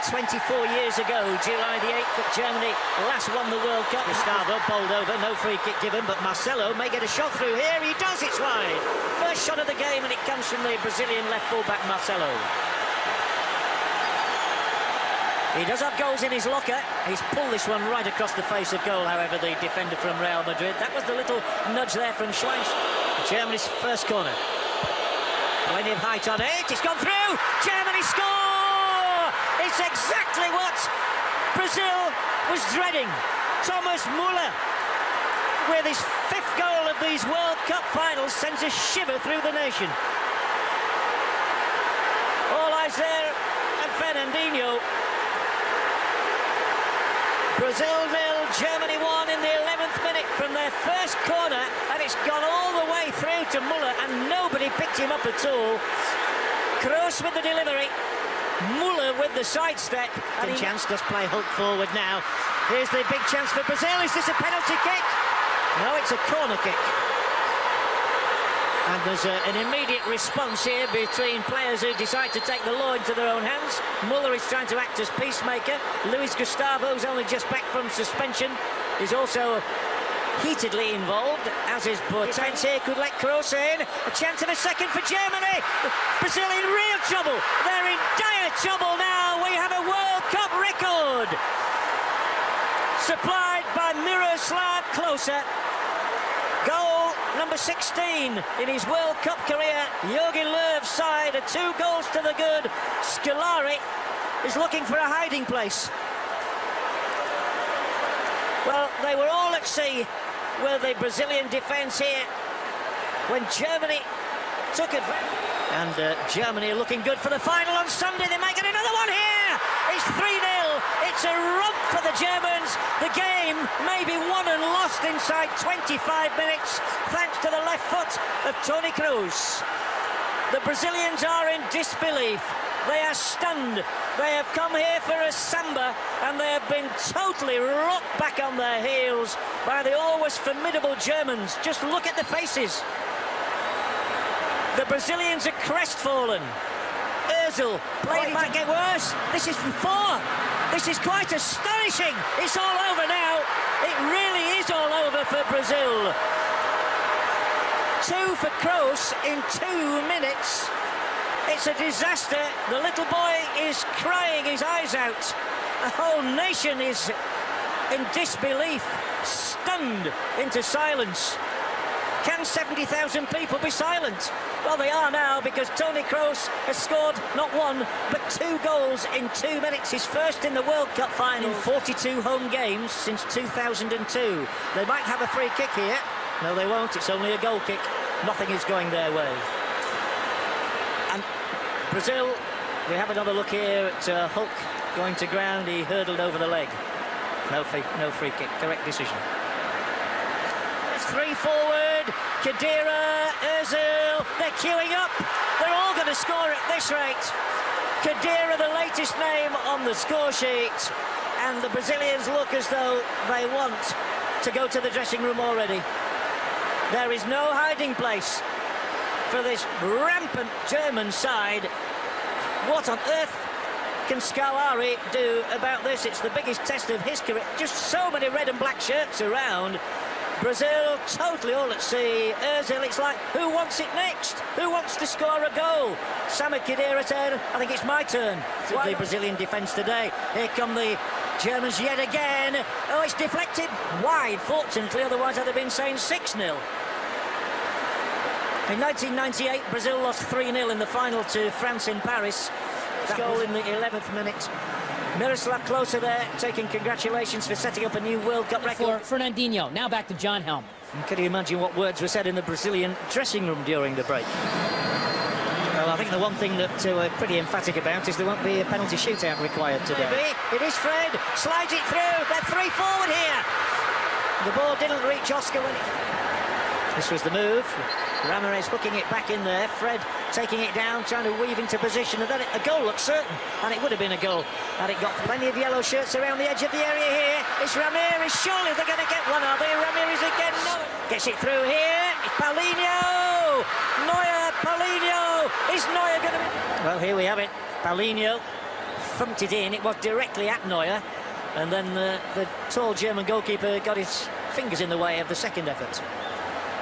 24 years ago, July the 8th, that Germany last won the World Cup. Gustavo bowled over, no free kick given, but Marcelo may get a shot through here. He does, it's wide. First shot of the game, and it comes from the Brazilian left full-back Marcelo. He does have goals in his locker. He's pulled this one right across the face of goal, however, the defender from Real Madrid. That was the little nudge there from Schweinz. Germany's first corner. Plenty of height on it. It's gone through. Germany score! It's exactly what Brazil was dreading. Thomas Müller, with his 5th goal of these World Cup finals, sends a shiver through the nation. All eyes there at Fernandinho. Brazil 0, Germany 1 in the 11th minute from their first corner, and it's gone all the way through to Müller, and nobody picked him up at all. Kroos with the delivery, Müller with the sidestep. And he chance does play Hulk forward now. Here's the big chance for Brazil. Is this a penalty kick? No, it's a corner kick. And there's an immediate response here between players who decide to take the law into their own hands. Müller is trying to act as peacemaker. Luis Gustavo, who's only just back from suspension, is also heatedly involved, as is Boateng. Here could let Kroos in. A chance of a second for Germany. Brazil in real trouble. They're in dire trouble now. We have a World Cup record. Supplied by Miroslav Klose. Goal number 16 in his World Cup career. Jogi Löw's side are 2 goals to the good. Scolari is looking for a hiding place. Well, they were all at sea with the Brazilian defence here when Germany took it. And Germany are looking good for the final on Sunday. They might get another one here. It's 3-0. It's a romp for the Germans. The game may be won and lost inside 25 minutes thanks to the left foot of Toni Kroos. The Brazilians are in disbelief. They are stunned. They have come here for a samba, and they have been totally rocked back on their heels by the always formidable Germans. Just look at the faces. The Brazilians are crestfallen. Ozil playing back, get worse. This is from 4. This is quite astonishing. It's all over now. It really is all over for Brazil. 2 for Kroos in 2 minutes. It's a disaster. The little boy is crying his eyes out. The whole nation is in disbelief, stunned into silence. Can 70,000 people be silent? Well, they are now, because Toni Kroos has scored not 1, but 2 goals in 2 minutes. His first in the World Cup final. In 42 home games since 2002. They might have a free kick here. No, they won't. It's only a goal kick. Nothing is going their way. And Brazil, we have another look here at Hulk going to ground. He hurdled over the leg. No free kick. Correct decision. It's 3 forward. Khedira, Ozil, they're queuing up. They're all going to score at this rate. Khedira, the latest name on the score sheet. And the Brazilians look as though they want to go to the dressing room already. There is no hiding place for this rampant German side. What on earth can Scolari do about this? It's the biggest test of his career. Just so many red and black shirts around. Brazil totally all at sea. Ozil, it's like, who wants it next? Who wants to score a goal? Sami Khedira said, I think it's my turn. The Brazilian defence today. Here come the Germans yet again. Oh, it's deflected wide, fortunately, otherwise I'd have been saying 6-0. In 1998, Brazil lost 3-0 in the final to France in Paris. That goal in the 11th minute. Miroslav Klose there, taking congratulations for setting up a new World Cup record. For Fernandinho. Now back to John Helm. And can you imagine what words were said in the Brazilian dressing room during the break? Well, I think the one thing that we're pretty emphatic about is there won't be a penalty shootout required today. Maybe. It is Fred, slides it through. They're 3 forward here. The ball didn't reach Oscar when it... This was the move. Ramirez hooking it back in there. Fred taking it down, trying to weave into position, and then a goal looks certain, and it would have been a goal. And it got plenty of yellow shirts around the edge of the area here. It's Ramirez. Surely they're going to get one, are they? Ramirez again. No. Gets it through here. It's Paulinho. Neuer. Paulinho. Is Neuer going to be... Well, here we have it. Paulinho thumped it in. It was directly at Neuer, and then the tall German goalkeeper got his fingers in the way of the second effort.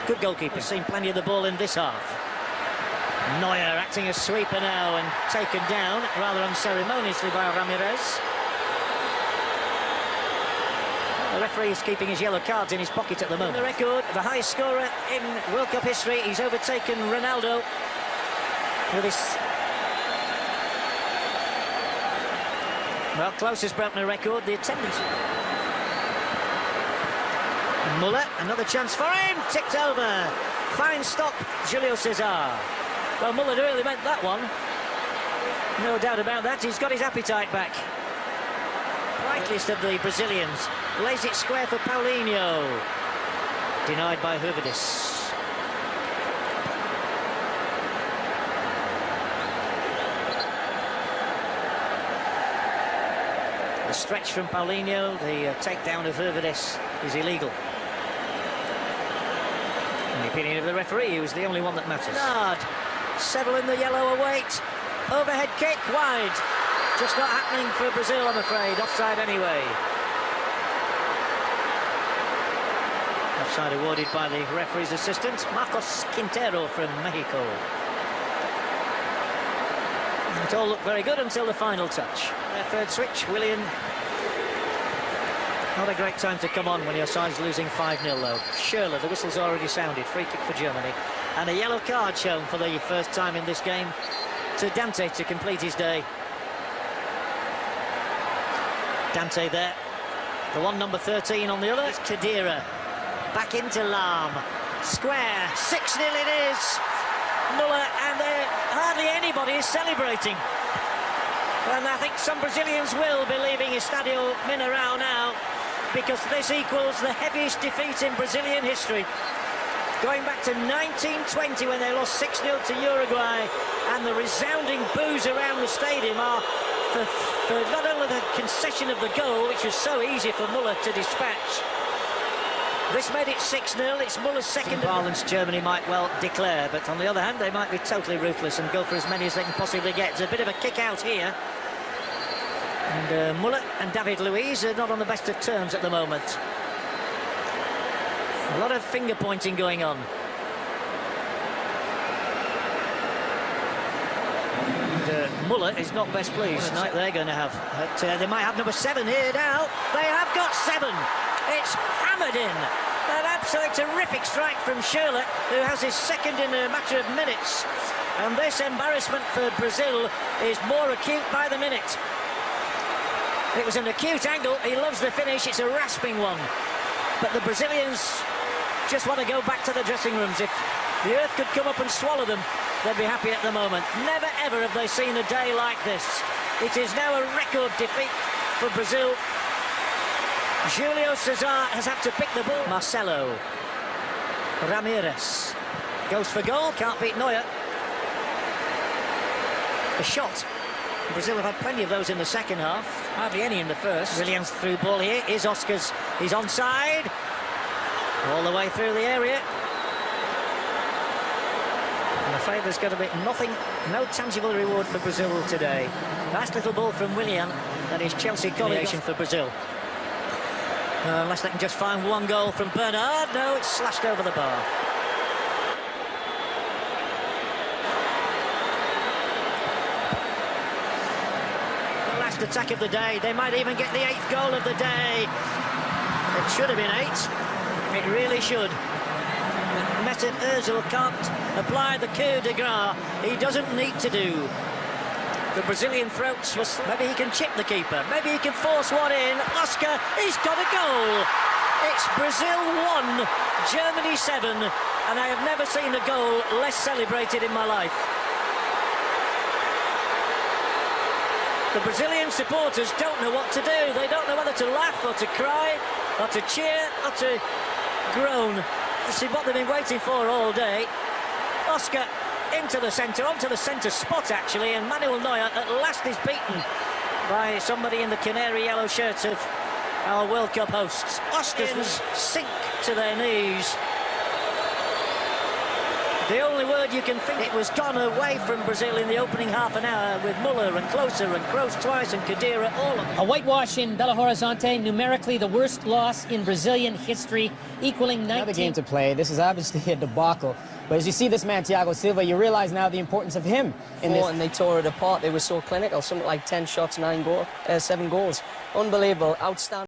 Good goalkeeper. Seen plenty of the ball in this half. Neuer acting as sweeper now and taken down rather unceremoniously by Ramirez. The referee is keeping his yellow cards in his pocket at the moment. The record, the highest scorer in World Cup history. He's overtaken Ronaldo with his... Well, close has broken a record. The attendance... Muller, another chance for him. Tipped over. Fine stop, Julio Cesar. Well, Muller really meant that one. No doubt about that. He's got his appetite back. Brightest of the Brazilians. Lays it square for Paulinho. Denied by Hervidis. The stretch from Paulinho, the takedown of Hervidis is illegal. In the opinion of the referee, he was the only one that matters. Nard, settle in the yellow await. Overhead kick, wide. Just not happening for Brazil, I'm afraid. Offside anyway. Offside awarded by the referee's assistant, Marcos Quintero from Mexico. It all looked very good until the final touch. Their third switch, Willian. Not a great time to come on when your side's losing 5-0 though. Schürrle, the whistle's already sounded. Free kick for Germany. And a yellow card shown for the first time in this game to Dante to complete his day. Dante there. The one number 13 on the other. It's Khedira. Back into Lahm. Square. 6-0 it is. Muller, and hardly anybody is celebrating. And I think some Brazilians will be leaving Estadio Mineirão now, because this equals the heaviest defeat in Brazilian history. Going back to 1920 when they lost 6-0 to Uruguay, and the resounding boos around the stadium are for not only the concession of the goal, which was so easy for Muller to dispatch. This made it 6-0, it's Muller's second. Violence Germany might well declare, but on the other hand, they might be totally ruthless and go for as many as they can possibly get. There's a bit of a kick out here. And Muller and David Luiz are not on the best of terms at the moment. A lot of finger pointing going on. And Muller is not best pleased tonight. They're going to have. But, they might have number 7 here now. They have got 7. It's hammered in. An absolutely terrific strike from Schürrle, who has his second in a matter of minutes. And this embarrassment for Brazil is more acute by the minute. It was an acute angle. He loves the finish. It's a rasping one. But the Brazilians just want to go back to the dressing rooms. If the earth could come up and swallow them, they'd be happy at the moment. Never ever have they seen a day like this. It is now a record defeat for Brazil. Julio Cesar has had to pick the ball. Marcelo. Ramirez. Goes for goal, can't beat Neuer. A shot. Brazil have had plenty of those in the second half. Hardly any in the first. Williams through ball here. Is Oscars. He's onside. All the way through the area. I'm afraid there's going to be nothing, no tangible reward for Brazil today. Nice little ball from Willian and his Chelsea colleague for Brazil. Unless they can just find one goal from Bernard. No, it's slashed over the bar. The last attack of the day. They might even get the 8th goal of the day. It should have been 8. It really should. Mesut Ozil can't apply the coup de grace. He doesn't need to do. The Brazilian throats was... Maybe he can chip the keeper. Maybe he can force one in. Oscar, he's got a goal. It's Brazil 1, Germany 7. And I have never seen a goal less celebrated in my life. The Brazilian supporters don't know what to do. They don't know whether to laugh or to cry or to cheer or to groan. This is what they've been waiting for all day. Oscar into the centre, onto the centre spot actually, and Manuel Neuer at last is beaten by somebody in the canary yellow shirts of our World Cup hosts. Oscars sink to their knees. The only word you can think, it was gone away from Brazil in the opening half an hour with Muller and Klose and Kroos twice and Khedira, all of them. A whitewash in Belo Horizonte, numerically the worst loss in Brazilian history, equaling 19... Another game to play. This is obviously a debacle. But as you see this man, Thiago Silva, you realize now the importance of him in this. And they tore it apart. They were so clinical. Something like 10 shots, 7 goals. Unbelievable. Outstanding.